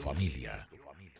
familia.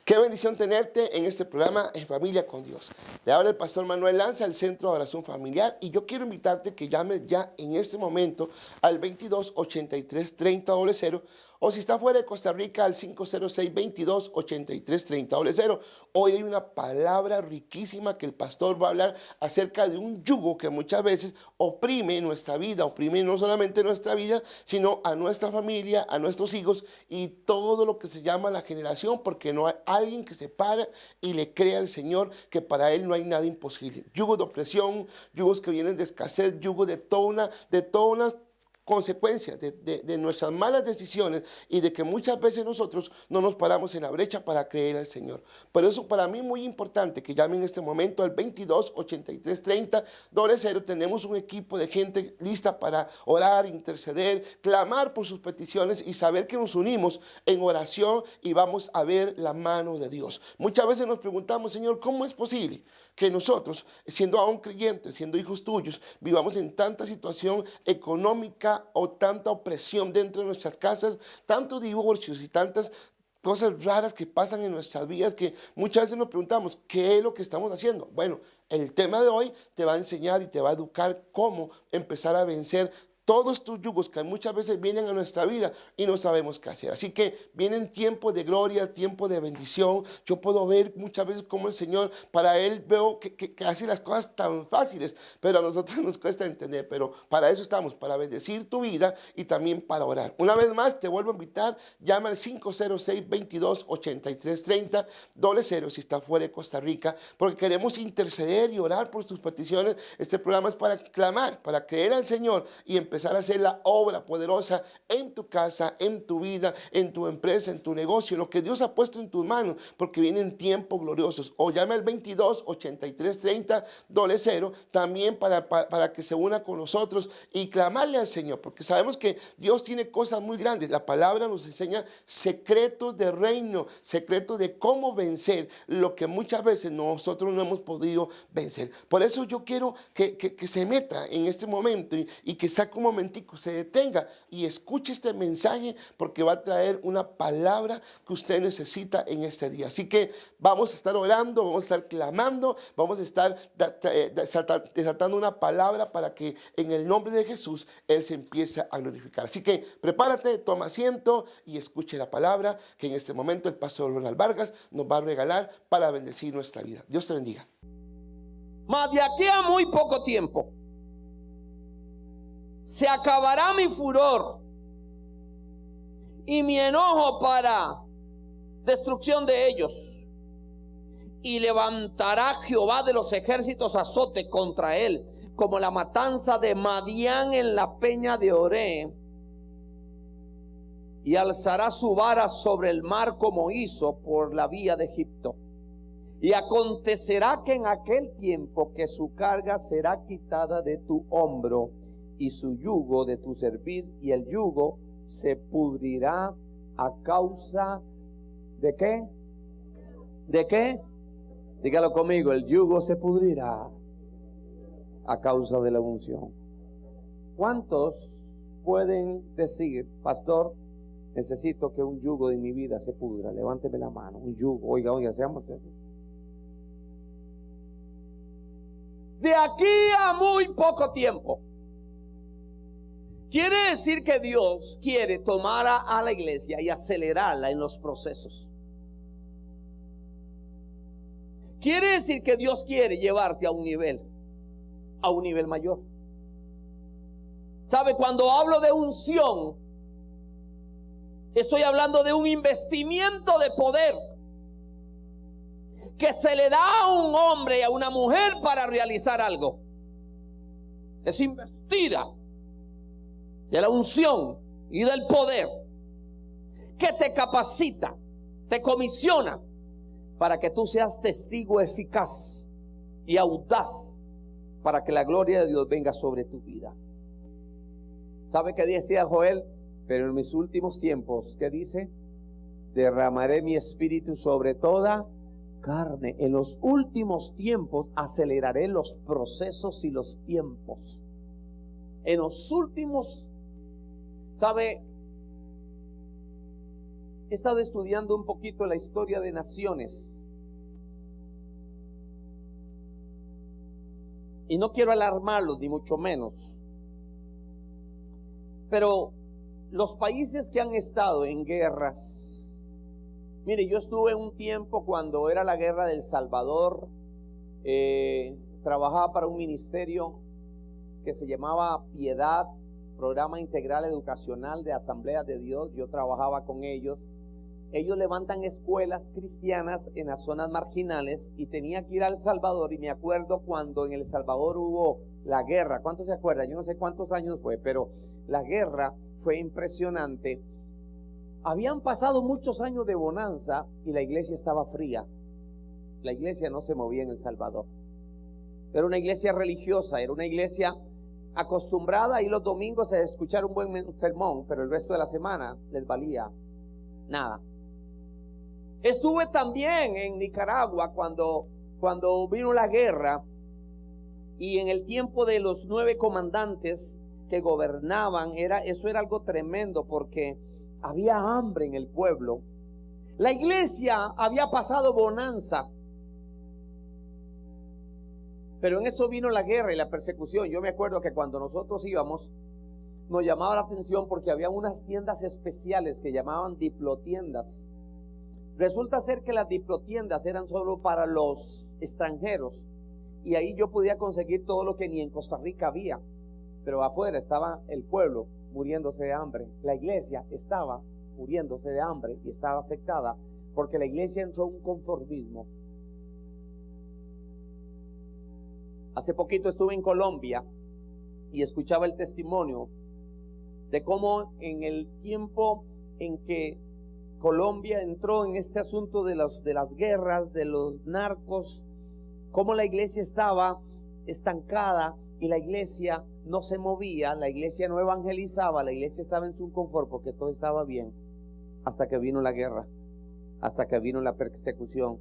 Qué bendición tenerte en este programa En Familia con Dios. Le habla el pastor Manuel Lanza del Centro de Oración Familiar y yo quiero invitarte que llames ya en este momento al 2283-3000 o si está fuera de Costa Rica al 506-2283-3000. Hoy hay una palabra riquísima que el pastor va a hablar acerca de un yugo que muchas veces oprime nuestra vida, oprime no solamente nuestra vida, sino a nuestra familia, a nuestros hijos y todo lo que se llama la generación, porque no hay alguien que se para y le crea al Señor que para Él no hay nada imposible. Yugos de opresión, yugos que vienen de escasez, yugos de toda una consecuencias de nuestras malas decisiones y de que muchas veces nosotros no nos paramos en la brecha para creer al Señor. Por eso para mí muy importante que llamen en este momento al 2283-3000. Tenemos un equipo de gente lista para orar, interceder, clamar por sus peticiones y saber que nos unimos en oración y vamos a ver la mano de Dios. Muchas veces nos preguntamos, Señor, ¿cómo es posible que nosotros, siendo aún creyentes, siendo hijos tuyos, vivamos en tanta situación económica o tanta opresión dentro de nuestras casas, tantos divorcios y tantas cosas raras que pasan en nuestras vidas que muchas veces nos preguntamos, ¿qué es lo que estamos haciendo? Bueno, el tema de hoy te va a enseñar y te va a educar cómo empezar a vencer todos estos yugos que muchas veces vienen a nuestra vida y no sabemos qué hacer. Así que vienen tiempos de gloria, tiempos de bendición. Yo puedo ver muchas veces cómo el Señor, para Él veo que hace las cosas tan fáciles, pero a nosotros nos cuesta entender. Pero para eso estamos, para bendecir tu vida y también para orar. Una vez más, te vuelvo a invitar, llama al 506-2283-3000 si está fuera de Costa Rica, porque queremos interceder y orar por tus peticiones. Este programa es para clamar, para creer al Señor y empezar a hacer la obra poderosa en tu casa, en tu vida, en tu empresa, en tu negocio, en lo que Dios ha puesto en tus manos, porque vienen tiempos gloriosos. O llame al 2283-3000 también para que se una con nosotros y clamarle al Señor, porque sabemos que Dios tiene cosas muy grandes. La palabra nos enseña secretos de reino, secretos de cómo vencer lo que muchas veces nosotros no hemos podido vencer. Por eso yo quiero que se meta en este momento y que saque un momentico, se detenga y escuche este mensaje, porque va a traer una palabra que usted necesita en este día. Así que vamos a estar orando, vamos a estar clamando, vamos a estar desatando una palabra para que en el nombre de Jesús Él se empiece a glorificar. Así que prepárate, toma asiento y escuche la palabra que en este momento el pastor Ronald Vargas nos va a regalar para bendecir nuestra vida. Dios te bendiga. Mas de aquí a muy poco tiempo se acabará mi furor y mi enojo para destrucción de ellos, y levantará Jehová de los ejércitos azote contra él, como la matanza de Madián en la peña de Oré, y alzará su vara sobre el mar como hizo por la vía de Egipto. Y acontecerá que en aquel tiempo que su carga será quitada de tu hombro y su yugo de tu servir, y el yugo se pudrirá a causa ¿de qué? ¿De qué? Dígalo conmigo, el yugo se pudrirá a causa de la unción. ¿Cuántos pueden decir, pastor, necesito que un yugo de mi vida se pudra? Levánteme la mano, un yugo. Oiga, seamos serios. De aquí a muy poco tiempo. Quiere decir que Dios quiere tomar a la iglesia y acelerarla en los procesos. Quiere decir que Dios quiere llevarte a un nivel mayor. ¿Sabe? Cuando hablo de unción, estoy hablando de un investimiento de poder que se le da a un hombre y a una mujer para realizar algo. Es investida de la unción y del poder que te capacita, te comisiona para que tú seas testigo eficaz y audaz para que la gloria de Dios venga sobre tu vida. ¿Sabe qué decía Joel? Pero en mis últimos tiempos, ¿qué dice? Derramaré mi espíritu sobre toda carne. En los últimos tiempos aceleraré los procesos y los tiempos. En los últimos, ¿sabe? he estado estudiando un poquito la historia de naciones. Y no quiero alarmarlos, ni mucho menos. Pero los países que han estado en guerras, mire, yo estuve un tiempo cuando era la guerra del Salvador, trabajaba para un ministerio que se llamaba Piedad, Programa Integral Educacional de Asamblea de Dios. Yo trabajaba con ellos. Ellos levantan escuelas cristianas en las zonas marginales y tenía que ir a El Salvador. Y me acuerdo cuando en El Salvador hubo la guerra. ¿Cuántos se acuerdan? Yo no sé cuántos años fue, pero la guerra fue impresionante. Habían pasado muchos años de bonanza y la iglesia estaba fría. La iglesia no se movía en El Salvador. Era una iglesia religiosa, era una iglesia acostumbrada a ir los domingos a escuchar un buen sermón, pero el resto de la semana les valía nada. Estuve también en Nicaragua cuando vino la guerra, y en el tiempo de los 9 comandantes que gobernaban, eso era algo tremendo porque había hambre en el pueblo. La iglesia había pasado bonanza, pero en eso vino la guerra y la persecución. Yo me acuerdo que cuando nosotros íbamos, nos llamaba la atención porque había unas tiendas especiales que llamaban diplotiendas. Resulta ser que las diplotiendas eran solo para los extranjeros, y ahí yo podía conseguir todo lo que ni en Costa Rica había. Pero afuera estaba el pueblo muriéndose de hambre. La iglesia estaba muriéndose de hambre y estaba afectada porque la iglesia entró en un conformismo. Hace poquito estuve en Colombia y escuchaba el testimonio de cómo en el tiempo en que Colombia entró en este asunto de las guerras, de los narcos, cómo la iglesia estaba estancada y la iglesia no se movía, la iglesia no evangelizaba, la iglesia estaba en su confort porque todo estaba bien, hasta que vino la guerra, hasta que vino la persecución,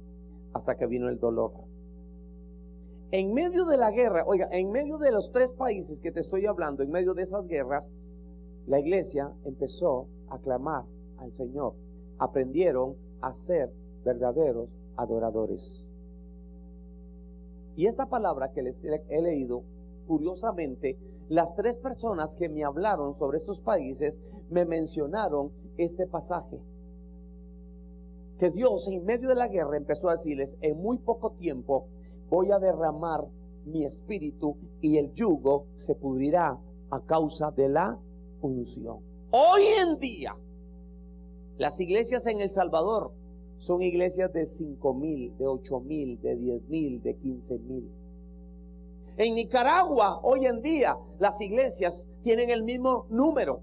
hasta que vino el dolor. En medio de la guerra, oiga, en medio de los 3 países que te estoy hablando, en medio de esas guerras, la iglesia empezó a clamar al Señor. Aprendieron a ser verdaderos adoradores. Y esta palabra que les he leído, curiosamente, las 3 personas que me hablaron sobre estos países me mencionaron este pasaje. Que Dios en medio de la guerra empezó a decirles: en muy poco tiempo voy a derramar mi espíritu y el yugo se pudrirá a causa de la unción. Hoy en día, las iglesias en El Salvador son iglesias de 5,000, de 8,000, de 10,000, de 15,000. En Nicaragua, hoy en día, las iglesias tienen el mismo número.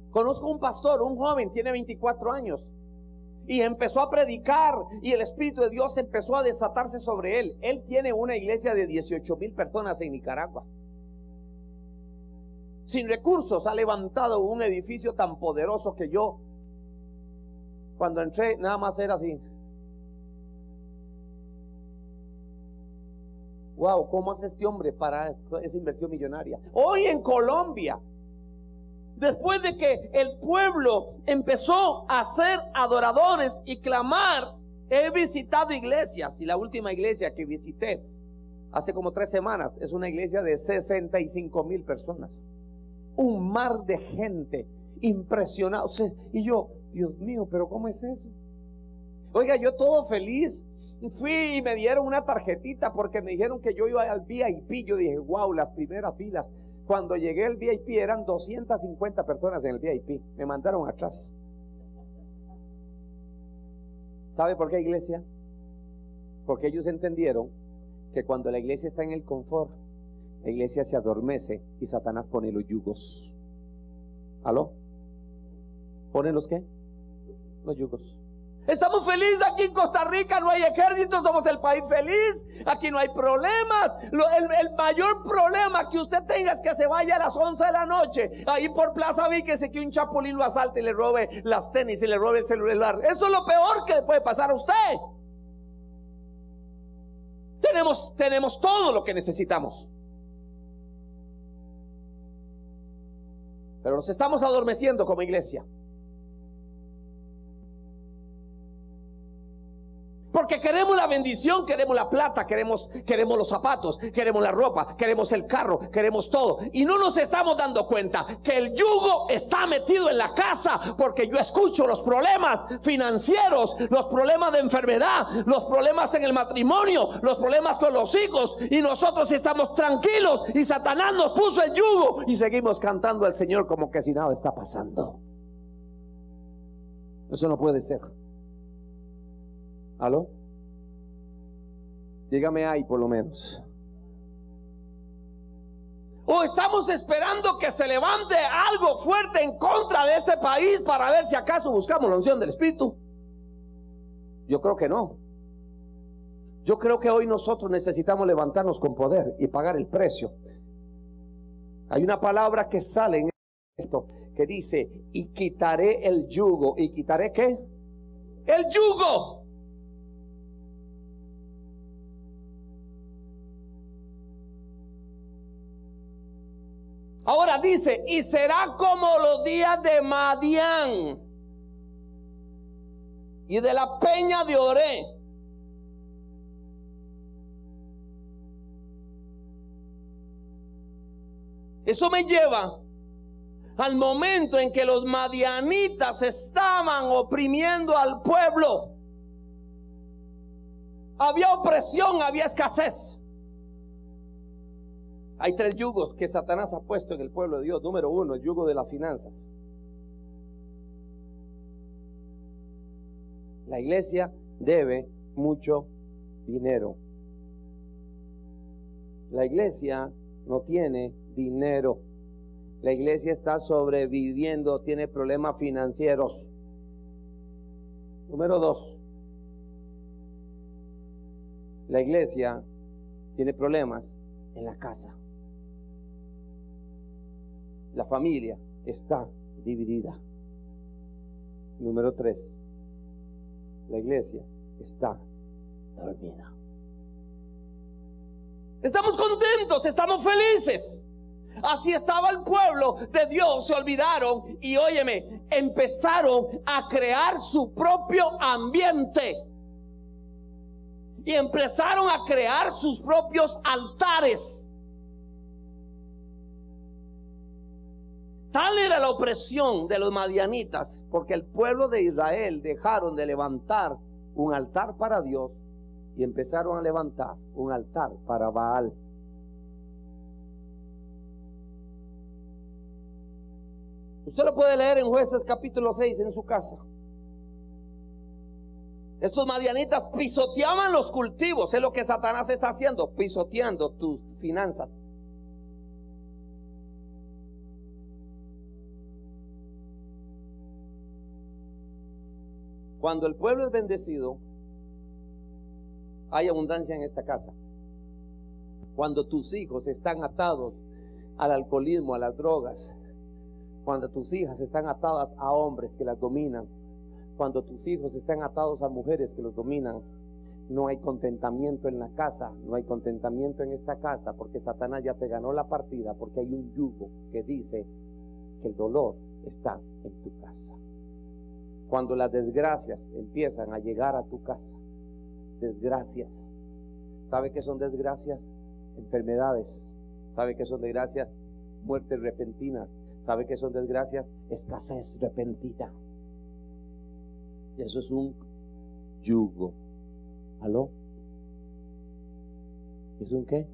Conozco un pastor, un joven, tiene 24 años. Y empezó a predicar y el Espíritu de Dios empezó a desatarse sobre él. Él tiene una iglesia de 18,000 personas en Nicaragua. Sin recursos ha levantado un edificio tan poderoso que yo, cuando entré, nada más era así. Wow, ¿cómo hace este hombre para esa inversión millonaria? Hoy en Colombia, después de que el pueblo empezó a ser adoradores y clamar, he visitado iglesias, y la última iglesia que visité hace como 3 semanas es una iglesia de 65,000 personas. Un mar de gente impresionado. Y yo, Dios mío, pero ¿cómo es eso? Oiga, yo todo feliz. Fui y me dieron una tarjetita porque me dijeron que yo iba al VIP. Yo dije, wow, las primeras filas. Cuando llegué al VIP eran 250 personas en el VIP. Me mandaron atrás. ¿Sabe por qué, iglesia? Porque ellos entendieron que cuando la iglesia está en el confort, la iglesia se adormece y Satanás pone los yugos. ¿Aló? ¿Pone los qué? Los yugos. Estamos felices aquí en Costa Rica, no hay ejército, somos el país feliz, aquí no hay problemas. El mayor problema que usted tenga es que se vaya a las 11 de la noche, ahí por Plaza Víquez, que un chapulín lo asalte y le robe las tenis y le robe el celular. Eso es lo peor que le puede pasar a usted. Tenemos todo lo que necesitamos, pero nos estamos adormeciendo como iglesia. Porque queremos la bendición, queremos la plata, queremos los zapatos, queremos la ropa, queremos el carro, queremos todo. Y no nos estamos dando cuenta que el yugo está metido en la casa, porque yo escucho los problemas financieros, los problemas de enfermedad, los problemas en el matrimonio, los problemas con los hijos, y nosotros estamos tranquilos y Satanás nos puso el yugo y seguimos cantando al Señor como que si nada está pasando. Eso no puede ser. ¿Aló? Dígame ahí por lo menos. O estamos esperando que se levante algo fuerte en contra de este país para ver si acaso buscamos la unción del Espíritu. Yo creo que no. Yo creo que hoy nosotros necesitamos levantarnos con poder y pagar el precio. Hay una palabra que sale en esto que dice: y quitaré el yugo. ¿Y quitaré qué? El yugo. Ahora dice: y será como los días de Madián y de la peña de Oré. Eso me lleva al momento en que los madianitas estaban oprimiendo al pueblo. Había opresión, había escasez. Hay 3 yugos que Satanás ha puesto en el pueblo de Dios. Número 1, el yugo de las finanzas. La iglesia debe mucho dinero. La iglesia no tiene dinero. La iglesia está sobreviviendo, tiene problemas financieros. Número 2, la iglesia tiene problemas en la casa. La familia está dividida. Número 3, la iglesia está dormida. Estamos contentos, estamos felices. Así estaba el pueblo de Dios. Se olvidaron y óyeme, empezaron a crear su propio ambiente. Y empezaron a crear sus propios altares. Tal era la opresión de los madianitas, porque el pueblo de Israel dejaron de levantar un altar para Dios y empezaron a levantar un altar para Baal. Usted lo puede leer en Jueces capítulo 6 en su casa. Estos madianitas pisoteaban los cultivos. Es lo que Satanás está haciendo, pisoteando tus finanzas. Cuando el pueblo es bendecido, hay abundancia en esta casa. Cuando tus hijos están atados al alcoholismo, a las drogas, cuando tus hijas están atadas a hombres que las dominan, cuando tus hijos están atados a mujeres que los dominan, no hay contentamiento en la casa, no hay contentamiento en esta casa, porque Satanás ya te ganó la partida, porque hay un yugo que dice que el dolor está en tu casa. Cuando las desgracias empiezan a llegar a tu casa, desgracias, ¿sabe qué son desgracias? Enfermedades. ¿Sabe qué son desgracias? Muertes repentinas. ¿Sabe qué son desgracias? Escasez repentina. Y eso es un yugo. ¿Aló? ¿Es un qué?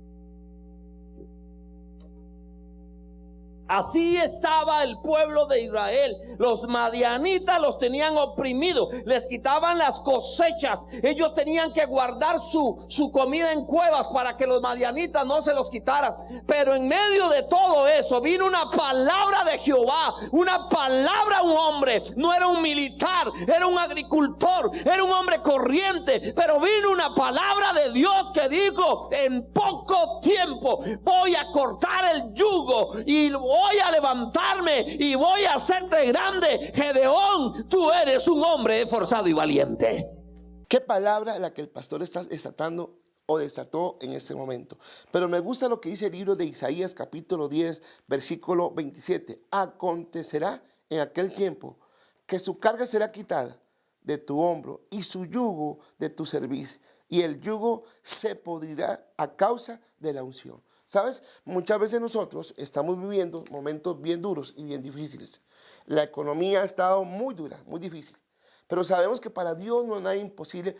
Así estaba el pueblo de Israel. Los madianitas los tenían oprimidos, les quitaban las cosechas. Ellos tenían que guardar su comida en cuevas para que los madianitas no se los quitaran. Pero en medio de todo eso vino una palabra de Jehová, una palabra a un hombre. No era un militar, era un agricultor, era un hombre corriente, pero vino una palabra de Dios que dijo: en poco tiempo voy a cortar el yugo y voy a levantarme y voy a hacerte grande. Gedeón, tú eres un hombre esforzado y valiente. ¿Qué palabra la que el pastor está desatando o desató en este momento? Pero me gusta lo que dice el libro de Isaías capítulo 10 versículo 27. Acontecerá en aquel tiempo que su carga será quitada, de tu hombro y su yugo de tu cerviz. Y el yugo se pudrirá a causa de la unción. ¿Sabes? Muchas veces nosotros estamos viviendo momentos bien duros y bien difíciles. La economía ha estado muy dura, muy difícil. Pero sabemos que para Dios no hay nada imposible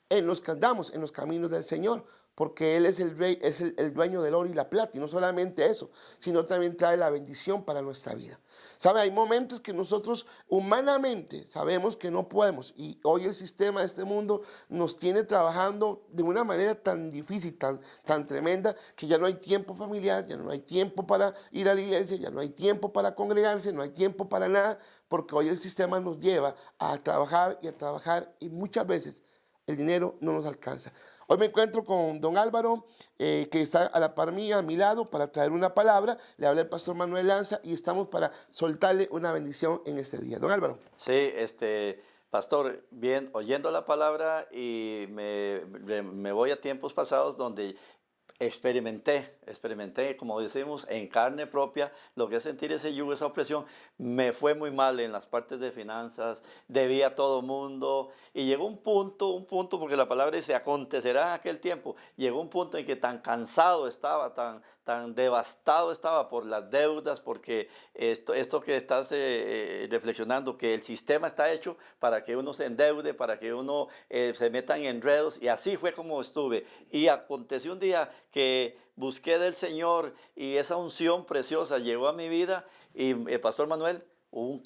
en los que andamos, en los caminos del Señor, porque Él es el rey, es el dueño del oro y la plata, y no solamente eso, sino también trae la bendición para nuestra vida. ¿Sabe? Hay momentos que nosotros humanamente sabemos que no podemos, y hoy el sistema de este mundo nos tiene trabajando de una manera tan difícil, tan tremenda, que ya no hay tiempo familiar, ya no hay tiempo para ir a la iglesia, ya no hay tiempo para congregarse, no hay tiempo para nada, porque hoy el sistema nos lleva a trabajar, y muchas veces el dinero no nos alcanza. Hoy me encuentro con don Álvaro, que está a la par mía, a mi lado, para traer una palabra. Le habla el pastor Manuel Lanza y estamos para soltarle una bendición en este día. Don Álvaro. Sí, pastor, bien, oyendo la palabra y me voy a tiempos pasados donde experimenté, como decimos, en carne propia, lo que es sentir ese yugo, esa opresión. Me fue muy mal en las partes de finanzas, debía a todo mundo, y llegó un punto, porque la palabra dice, acontecerá en aquel tiempo, llegó un punto en que tan cansado estaba, tan devastado estaba por las deudas, porque esto que estás reflexionando, que el sistema está hecho para que uno se endeude, para que uno se meta en enredos, y así fue como estuve. Y aconteció un día que busqué del Señor y esa unción preciosa llegó a mi vida y el pastor Manuel, hubo un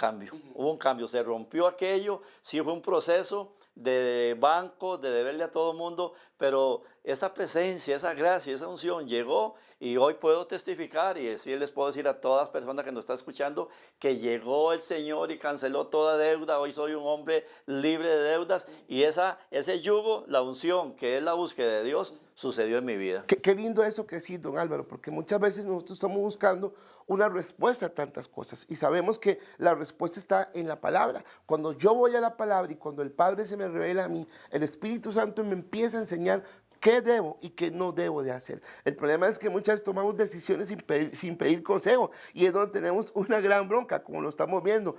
cambio, se rompió aquello, sí fue un proceso de banco, de deberle a todo mundo, pero esta presencia, esa gracia, esa unción llegó y hoy puedo testificar y les puedo decir a todas las personas que nos están escuchando que llegó el Señor y canceló toda deuda. Hoy soy un hombre libre de deudas y ese yugo, la unción, que es la búsqueda de Dios, sucedió en mi vida. Qué lindo eso que sí, don Álvaro, porque muchas veces nosotros estamos buscando una respuesta a tantas cosas y sabemos que la respuesta está en la palabra. Cuando yo voy a la palabra y cuando el Padre se me revela a mí, el Espíritu Santo me empieza a enseñar qué debo y qué no debo de hacer. El problema es que muchas veces tomamos decisiones sin pedir consejo y es donde tenemos una gran bronca, como lo estamos viendo.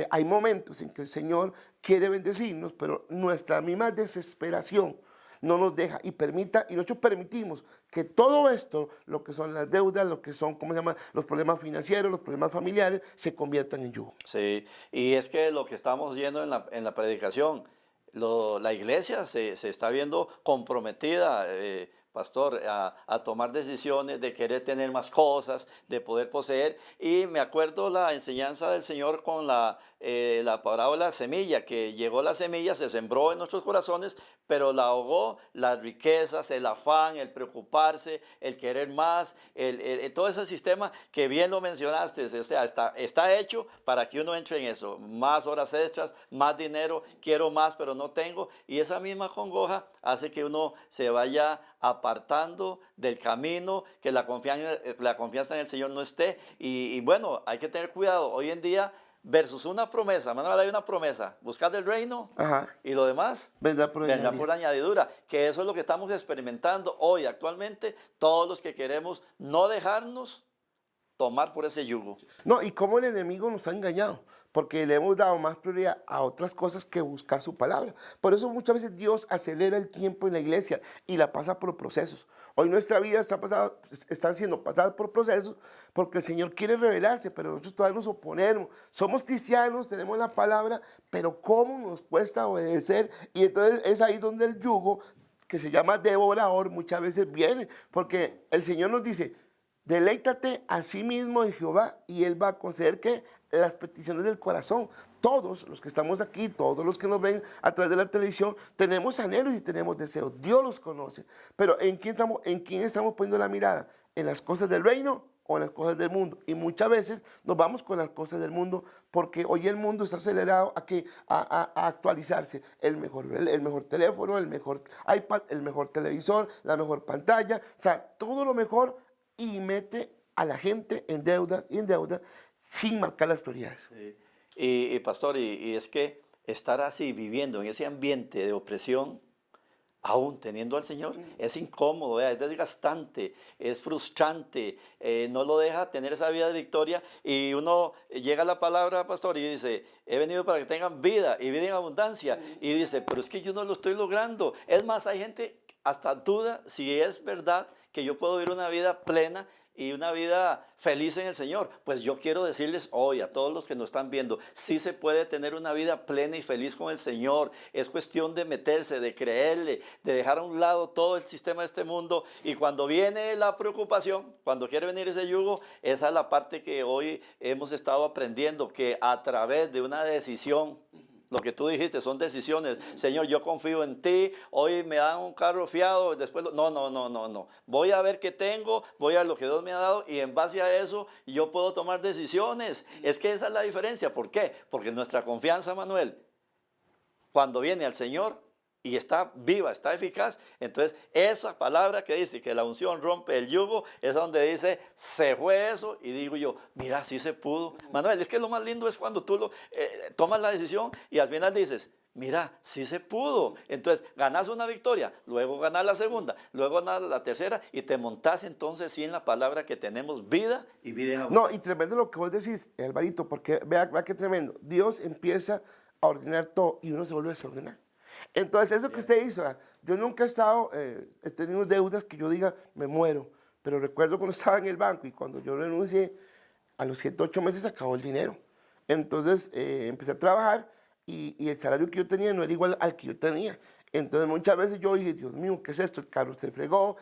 Hay momentos en que el Señor quiere bendecirnos, pero nuestra misma desesperación no nos deja y nosotros permitimos que todo esto, lo que son las deudas, lo que son, ¿cómo se llama?, los problemas financieros, los problemas familiares, se conviertan en yugo. Sí, y es que lo que estamos viendo en la predicación, la iglesia se está viendo comprometida, pastor, a tomar decisiones de querer tener más cosas, de poder poseer. Y me acuerdo la enseñanza del Señor con la parábola semilla, que llegó la semilla, se sembró en nuestros corazones, pero la ahogó las riquezas, el afán, el preocuparse, el querer más, todo ese sistema que bien lo mencionaste, o sea, está hecho para que uno entre en eso, más horas extras, más dinero, quiero más, pero no tengo, y esa misma congoja hace que uno se vaya apartando del camino, que la confianza en el Señor no esté, y bueno, hay que tener cuidado, hoy en día, versus una promesa, Manuel, hay una promesa, buscar el reino. Ajá. Y lo demás Vendrá por añadidura, que eso es lo que estamos experimentando hoy actualmente, todos los que queremos no dejarnos tomar por ese yugo. No, y cómo el enemigo nos ha engañado, porque le hemos dado más prioridad a otras cosas que buscar su palabra. Por eso muchas veces Dios acelera el tiempo en la iglesia y la pasa por procesos. Hoy nuestra vida está siendo pasada por procesos porque el Señor quiere revelarse, pero nosotros todavía nos oponemos. Somos cristianos, tenemos la palabra, pero ¿cómo nos cuesta obedecer? Y entonces es ahí donde el yugo, que se llama devorador, muchas veces viene, porque el Señor nos dice: deleítate a sí mismo en Jehová y Él va a conceder que las peticiones del corazón. Todos los que estamos aquí, todos los que nos ven a través de la televisión, tenemos anhelos y tenemos deseos. Dios los conoce. Pero ¿en quién estamos poniendo la mirada? ¿En las cosas del reino o en las cosas del mundo? Y muchas veces nos vamos con las cosas del mundo porque hoy el mundo está acelerado a actualizarse. El mejor teléfono, el mejor iPad, el mejor televisor, la mejor pantalla. O sea, todo lo mejor, y mete a la gente en deudas y en deudas sin marcar las prioridades. Sí. Y pastor, y es que estar así viviendo en ese ambiente de opresión aún teniendo al Señor, es incómodo, ¿verdad? Es desgastante, es frustrante, no lo deja tener esa vida de victoria y uno llega a la palabra, pastor, y dice, he venido para que tengan vida y vida en abundancia, y dice, pero es que yo no lo estoy logrando. Es más, hay gente hasta duda si es verdad que yo puedo vivir una vida plena y una vida feliz en el Señor. Pues yo quiero decirles hoy a todos los que nos están viendo, sí se puede tener una vida plena y feliz con el Señor. Es cuestión de meterse, de creerle, de dejar a un lado todo el sistema de este mundo. Y cuando viene la preocupación, cuando quiere venir ese yugo, esa es la parte que hoy hemos estado aprendiendo, que a través de una decisión, lo que tú dijiste son decisiones. Señor, yo confío en ti. Hoy me dan un carro fiado. Después, no. Voy a ver qué tengo. Voy a ver lo que Dios me ha dado. Y en base a eso, yo puedo tomar decisiones. Es que esa es la diferencia. ¿Por qué? Porque nuestra confianza, Manuel, cuando viene al Señor y está viva, está eficaz, entonces esa palabra que dice que la unción rompe el yugo, es donde dice, se fue eso, y digo yo, mira, sí se pudo. Manuel, es que lo más lindo es cuando tú tomas la decisión y al final dices, mira, sí se pudo. Entonces ganas una victoria, luego ganas la segunda, luego ganas la tercera y te montas entonces sí en la palabra que tenemos vida y vida en abundancia. No, y tremendo lo que vos decís, Alvarito, porque vea qué tremendo. Dios empieza a ordenar todo y uno se vuelve a desordenar. Entonces, eso que usted hizo, yo nunca he tenido deudas que yo diga, me muero. Pero recuerdo cuando estaba en el banco y cuando yo renuncié, a los 7, 8 meses acabó el dinero. Entonces, empecé a trabajar y el salario que yo tenía no era igual al que yo tenía. Entonces, muchas veces yo dije, Dios mío, ¿qué es esto? El carro se fregó,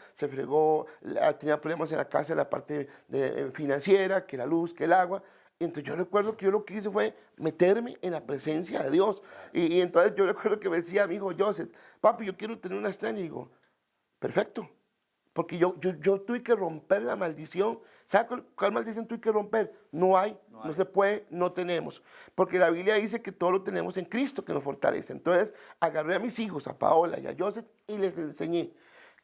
tenía problemas en la casa, en la parte financiera, que la luz, que el agua. Entonces yo recuerdo que yo lo que hice fue meterme en la presencia de Dios. Y entonces yo recuerdo que me decía mi hijo Joseph, papi, yo quiero tener una estrella. Y digo, perfecto. Porque yo tuve que romper la maldición. ¿Sabe cuál maldición tuve que romper? No hay, no se puede, no tenemos. Porque la Biblia dice que todo lo tenemos en Cristo que nos fortalece. Entonces agarré a mis hijos, a Paola y a Joseph, y les enseñé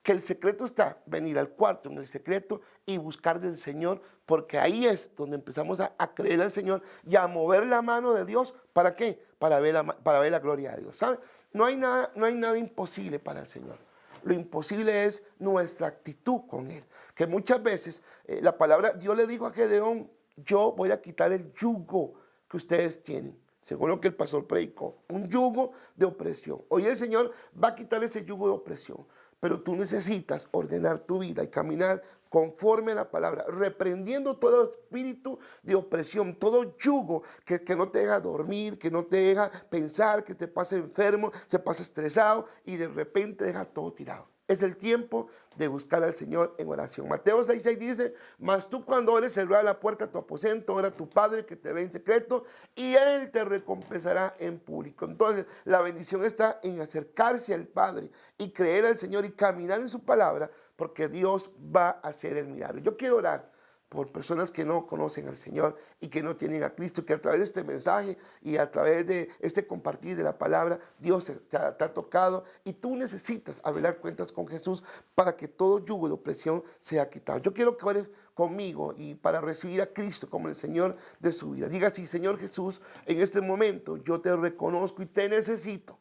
que el secreto está venir al cuarto en el secreto y buscar del Señor, porque ahí es donde empezamos a creer al Señor y a mover la mano de Dios. ¿Para qué? Para ver la gloria de Dios. ¿Sabe? No hay nada imposible para el Señor. Lo imposible es nuestra actitud con Él. Que muchas veces la palabra, Dios le dijo a Gedeón, yo voy a quitar el yugo que ustedes tienen. Según lo que el pastor predicó, un yugo de opresión. Hoy el Señor va a quitar ese yugo de opresión. Pero tú necesitas ordenar tu vida y caminar conforme a la palabra, reprendiendo todo espíritu de opresión, todo yugo que no te deja dormir, que no te deja pensar, que te pasa enfermo, se pasa estresado y de repente deja todo tirado. Es el tiempo de buscar al Señor en oración. Mateo 6:6 dice, mas tú cuando ores, cerrará la puerta a tu aposento, ora a tu Padre que te ve en secreto y Él te recompensará en público. Entonces, la bendición está en acercarse al Padre y creer al Señor y caminar en su palabra, porque Dios va a hacer el milagro. Yo quiero orar por personas que no conocen al Señor y que no tienen a Cristo, que a través de este mensaje y a través de este compartir de la palabra, Dios te ha tocado y tú necesitas arreglar cuentas con Jesús para que todo yugo de opresión sea quitado. Yo quiero que ores conmigo y para recibir a Cristo como el Señor de su vida. Diga así, Señor Jesús, en este momento yo te reconozco y te necesito.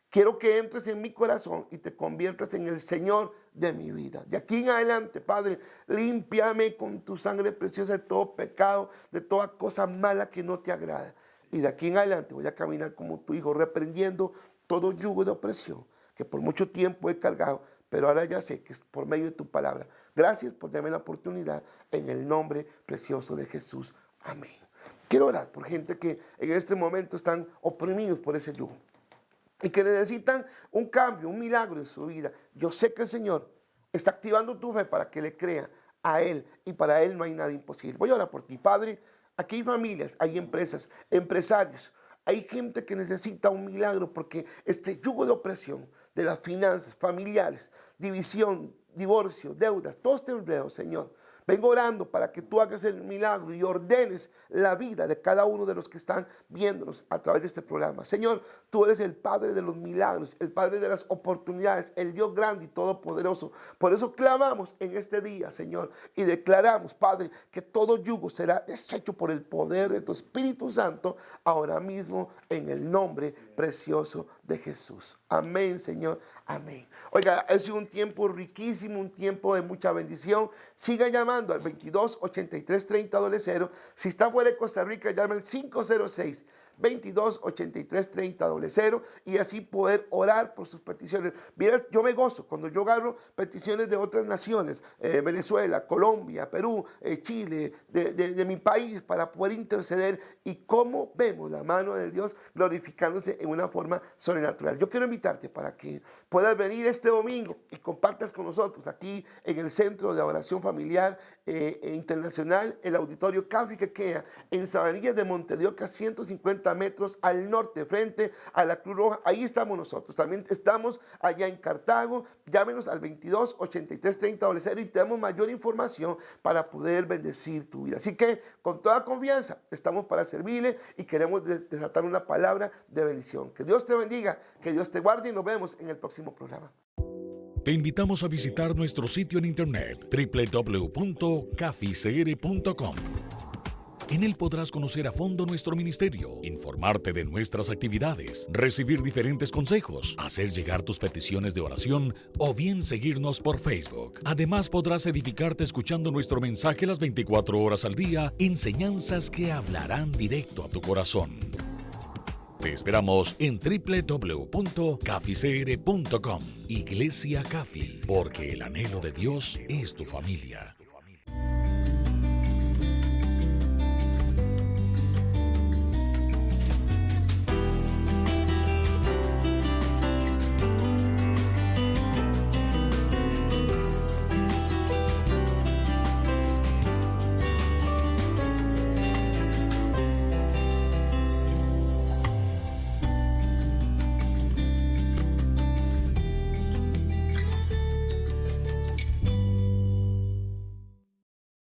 Quiero que entres en mi corazón y te conviertas en el Señor de mi vida. De aquí en adelante, Padre, límpiame con tu sangre preciosa de todo pecado, de toda cosa mala que no te agrada. Y de aquí en adelante voy a caminar como tu hijo, reprendiendo todo yugo de opresión que por mucho tiempo he cargado, pero ahora ya sé que es por medio de tu palabra. Gracias por darme la oportunidad en el nombre precioso de Jesús. Amén. Quiero orar por gente que en este momento están oprimidos por ese yugo y que necesitan un cambio, un milagro en su vida. Yo sé que el Señor está activando tu fe para que le crea a Él y para Él no hay nada imposible. Voy a orar por ti, Padre. Aquí hay familias, hay empresas, empresarios, hay gente que necesita un milagro porque este yugo de opresión de las finanzas familiares, división, divorcio, deudas, todo este enredo, Señor, Vengo orando para que tú hagas el milagro y ordenes la vida de cada uno de los que están viéndonos a través de este programa. Señor, tú eres el Padre de los milagros, el Padre de las oportunidades, el Dios grande y todopoderoso. Por eso clamamos en este día, Señor, y declaramos, Padre, que todo yugo será deshecho por el poder de tu Espíritu Santo ahora mismo en el nombre precioso de Jesús. Amén, Señor. Amén. Oiga, ha sido un tiempo riquísimo, un tiempo de mucha bendición. Siga llamando al 22-83-30-00. Si está fuera de Costa Rica, llame al 506-22-83-30-00 y así poder orar por sus peticiones. Mira, yo me gozo cuando yo agarro peticiones de otras naciones, Venezuela, Colombia, Perú, Chile, de mi país, para poder interceder, y cómo vemos la mano de Dios glorificándose en una forma sobrenatural. Yo quiero invitarte para que puedas venir este domingo y compartas con nosotros aquí en el Centro de Oración Familiar Internacional, el Auditorio Café que queda en Sabanillas de Montedioca, 150 metros al norte, frente a la Cruz Roja. Ahí estamos nosotros. También estamos allá en Cartago. Llámenos al 22-83-30-00 y te damos mayor información para poder bendecir tu vida. Así que con toda confianza estamos para servirle y queremos desatar una palabra de bendición. Que Dios te bendiga, que Dios te guarde y nos vemos en el próximo programa. Te invitamos a visitar nuestro sitio en internet www.cafecr.com. En él podrás conocer a fondo nuestro ministerio, informarte de nuestras actividades, recibir diferentes consejos, hacer llegar tus peticiones de oración o bien seguirnos por Facebook. Además, podrás edificarte escuchando nuestro mensaje las 24 horas al día, enseñanzas que hablarán directo a tu corazón. Te esperamos en www.cafecr.com. Iglesia Cafi, porque el anhelo de Dios es tu familia.